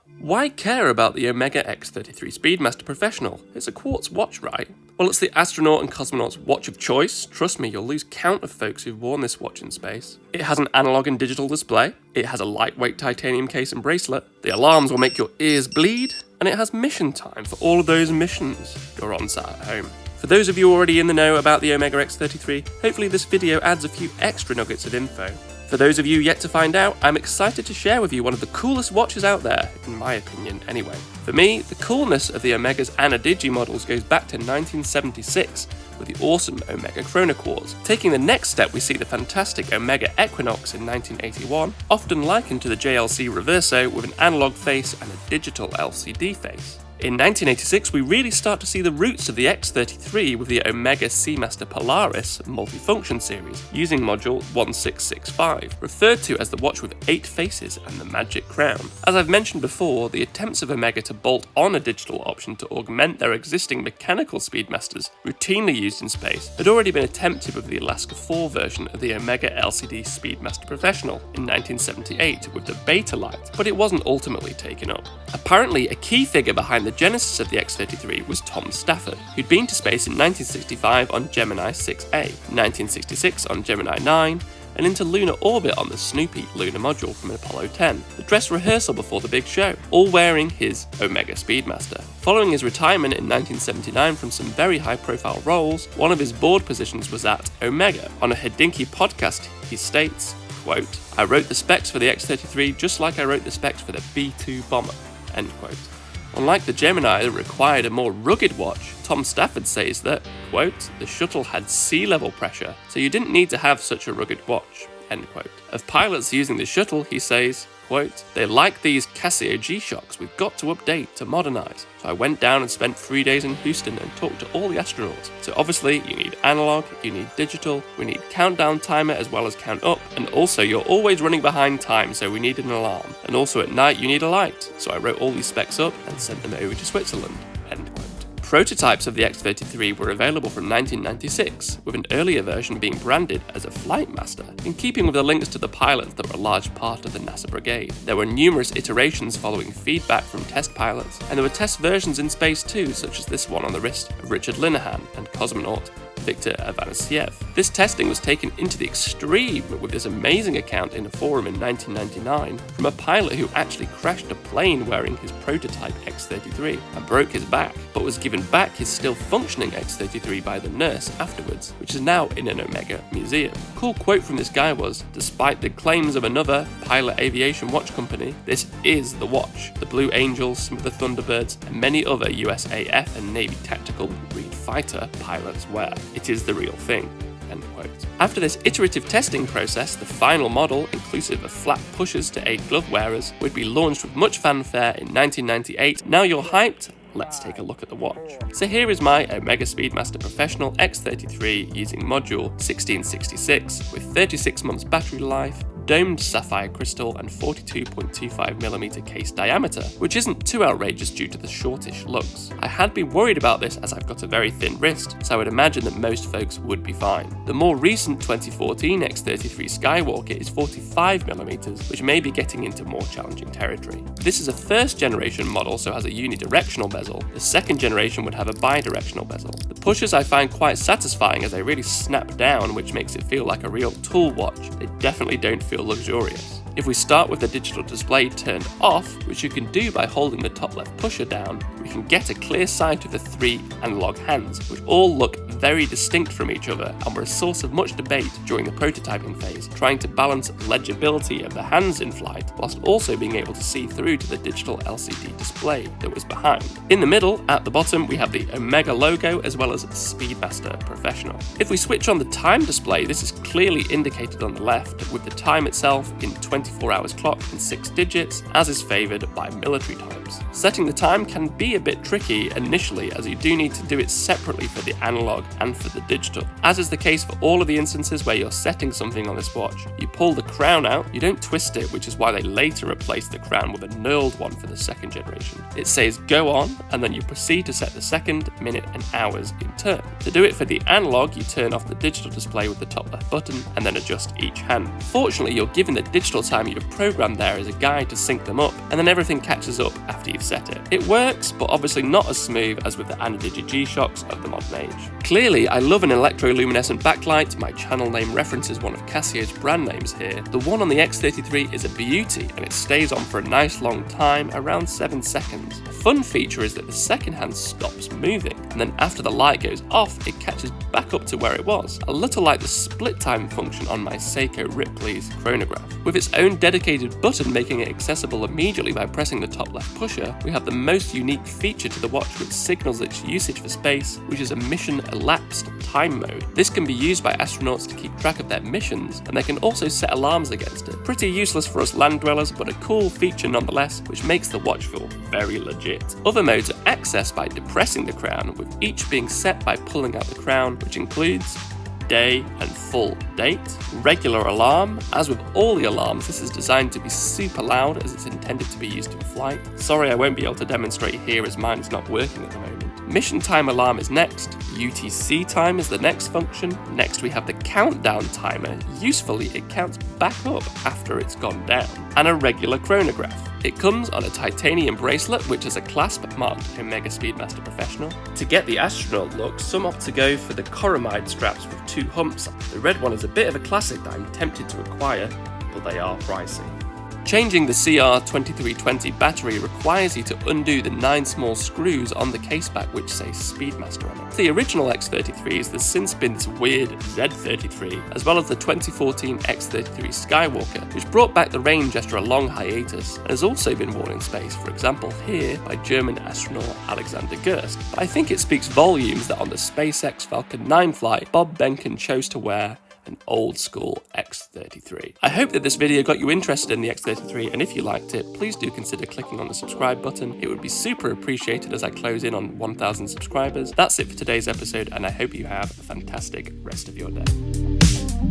Why care about the Omega X-33 Speedmaster Professional? It's a quartz watch, right? Well, it's the astronaut and cosmonaut's watch of choice. Trust me, you'll lose count of folks who've worn this watch in space. It has an analog and digital display, it has a lightweight titanium case and bracelet, the alarms will make your ears bleed, and it has mission time for all of those missions you're on sat at home. For those of you already in the know about the Omega X-33, hopefully this video adds a few extra nuggets of info. For those of you yet to find out, I'm excited to share with you one of the coolest watches out there, in my opinion anyway. For me, the coolness of the Omega's ana-digi models goes back to 1976 with the awesome Omega Chronoquartz. Taking the next step, we see the fantastic Omega Equinox in 1981, often likened to the JLC Reverso with an analog face and a digital LCD face. In 1986, we really start to see the roots of the X-33 with the Omega Seamaster Polaris multifunction series, using module 1665, referred to as the watch with 8 faces and the magic crown. As I've mentioned before, the attempts of Omega to bolt on a digital option to augment their existing mechanical Speedmasters, routinely used in space, had already been attempted with the Alaska 4 version of the Omega LCD Speedmaster Professional in 1978 with the Beta light, but it wasn't ultimately taken up. Apparently, a key figure behind the genesis of the X-33 was Tom Stafford, who'd been to space in 1965 on Gemini 6A, 1966 on Gemini 9, and into lunar orbit on the Snoopy lunar module from Apollo 10, the dress rehearsal before the big show, all wearing his Omega Speedmaster. Following his retirement in 1979 from some very high-profile roles, one of his board positions was at Omega. On a Hodinkee podcast, he states, quote, "I wrote the specs for the X-33 just like I wrote the specs for the B-2 bomber," end quote. Unlike the Gemini that required a more rugged watch, Tom Stafford says that, quote, "the shuttle had sea level pressure, so you didn't need to have such a rugged watch," end quote. Of pilots using the shuttle, he says, quote, "they like these Casio G-Shocks, we've got to update, to modernise. So I went down and spent 3 days in Houston and talked to all the astronauts. So obviously you need analog, you need digital, we need countdown timer as well as count up, and also you're always running behind time, so we need an alarm. And also at night you need a light. So I wrote all these specs up and sent them over to Switzerland," end quote. Prototypes of the X-33 were available from 1996, with an earlier version being branded as a Flightmaster, in keeping with the links to the pilots that were a large part of the NASA brigade. There were numerous iterations following feedback from test pilots, and there were test versions in space too, such as this one on the wrist of Richard Linehan and cosmonaut Viktor Avanesiev. This testing was taken into the extreme with this amazing account in a forum in 1999 from a pilot who actually crashed a plane wearing his prototype X-33 and broke his back, but was given back his still functioning X-33 by the nurse afterwards, which is now in an Omega museum. Cool quote from this guy was, "Despite the claims of another pilot aviation watch company, this is the watch the Blue Angels, some of the Thunderbirds, and many other USAF and Navy tactical Reed fighter pilots wear. It is the real thing," end quote. After this iterative testing process, the final model, inclusive of flap pushers to aid glove wearers, would be launched with much fanfare in 1998. Now you're hyped? Let's take a look at the watch. So here is my Omega Speedmaster Professional X-33 using module 1666 with 36 months battery life, domed sapphire crystal and 42.25mm case diameter, which isn't too outrageous due to the shortish looks. I had been worried about this as I've got a very thin wrist, so I would imagine that most folks would be fine. The more recent 2014 X-33 Skywalker is 45mm, which may be getting into more challenging territory. This is a first generation model, so has a unidirectional bezel. The second generation would have a bidirectional bezel. The pushers I find quite satisfying as they really snap down, which makes it feel like a real tool watch. They definitely don't feel luxurious. If we start with the digital display turned off, which you can do by holding the top left pusher down, we can get a clear sight of the 3 analog hands, which all look very distinct from each other and were a source of much debate during the prototyping phase, trying to balance legibility of the hands in flight whilst also being able to see through to the digital LCD display that was behind. In the middle, at the bottom, we have the Omega logo as well as Speedmaster Professional. If we switch on the time display, this is clearly indicated on the left, with the time itself in 24 hours clock in 6 digits, as is favoured by military times. Setting the time can be a bit tricky initially, as you do need to do it separately for the analog and for the digital. As is the case for all of the instances where you're setting something on this watch, you pull the crown out, you don't twist it, which is why they later replaced the crown with a knurled one for the second generation. It says go on, and then you proceed to set the second, minute and hours in turn. To do it for the analog, you turn off the digital display with the top left button and then adjust each hand. Fortunately, you're given the digital timer you've programmed there as a guide to sync them up, and then everything catches up after you've set it. It works, but obviously not as smooth as with the ana-digi G-Shocks of the modern age. Clearly, I love an electroluminescent backlight. My channel name references one of Casio's brand names here. The one on the X-33 is a beauty, and it stays on for a nice long time, around 7 seconds. A fun feature is that the second hand stops moving, and then after the light goes off, it catches back up to where it was, a little like the split time function on my Seiko Ripley's chronograph. With its own dedicated button making it accessible immediately by pressing the top left pusher, we have the most unique feature to the watch which signals its usage for space, which is a mission elapsed time mode. This can be used by astronauts to keep track of their missions, and they can also set alarms against it. Pretty useless for us land dwellers, but a cool feature nonetheless, which makes the watch feel very legit. Other modes are accessed by depressing the crown, with each being set by pulling out the crown, which includes day and full date, regular alarm. As with all the alarms, this is designed to be super loud as it's intended to be used in flight. Sorry I won't be able to demonstrate here as mine is not working at the moment. Mission time alarm is next, UTC time is the next function. Next we have the countdown timer. Usefully, it counts back up after it's gone down. And a regular chronograph. It comes on a titanium bracelet which has a clasp marked Omega Speedmaster Professional. To get the astronaut look, some opt to go for the coromide straps with 2 humps. The red one is a bit of a classic that I'm tempted to acquire, but they are pricey. Changing the CR2320 battery requires you to undo the 9 small screws on the caseback which say Speedmaster on it. For the original X-33s, there's since been this weird Z-33, as well as the 2014 X-33 Skywalker, which brought back the range after a long hiatus, and has also been worn in space, for example here by German astronaut Alexander Gerst. But I think it speaks volumes that on the SpaceX Falcon 9 flight, Bob Behnken chose to wear an old school X-33. I hope that this video got you interested in the X-33, and if you liked it, please do consider clicking on the subscribe button. It would be super appreciated as I close in on 1,000 subscribers. That's it for today's episode, and I hope you have a fantastic rest of your day.